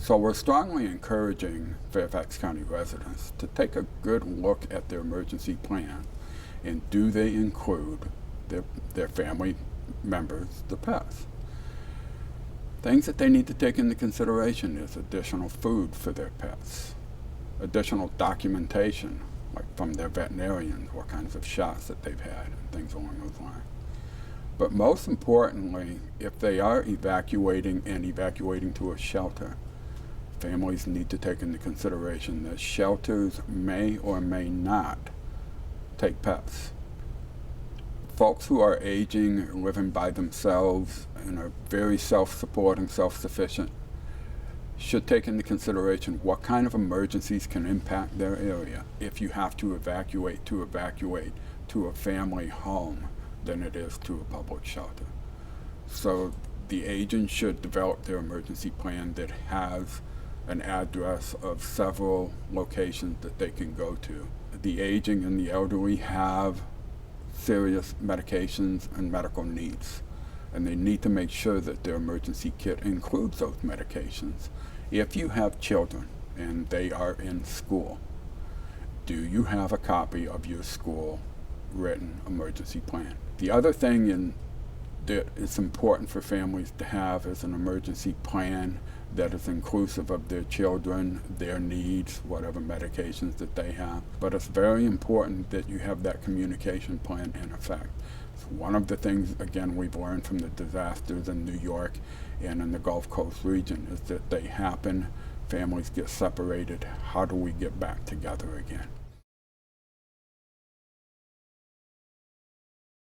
So we're strongly encouraging Fairfax County residents to take a good look at their emergency plan, and do they include their family members, the pets. Things that they need to take into consideration is additional food for their pets, additional documentation, like from their veterinarians, what kinds of shots that they've had, and things along those lines. But most importantly, if they are evacuating to a shelter, families need to take into consideration that shelters may or may not take pets. Folks who are aging, living by themselves, and are very self-supporting, self-sufficient, should take into consideration what kind of emergencies can impact their area. If you have to evacuate to a family home than it is to a public shelter. So the agent should develop their emergency plan that has an address of several locations that they can go to. The aging and the elderly have serious medications and medical needs, and they need to make sure that their emergency kit includes those medications. If you have children and they are in school, do you have a copy of your school written emergency plan? The other thing that it's important for families to have is an emergency plan that is inclusive of their children, their needs, whatever medications that they have. But it's very important that you have that communication plan in effect. So one of the things, again, we've learned from the disasters in New York and in the Gulf Coast region is that they happen, families get separated. How do we get back together again?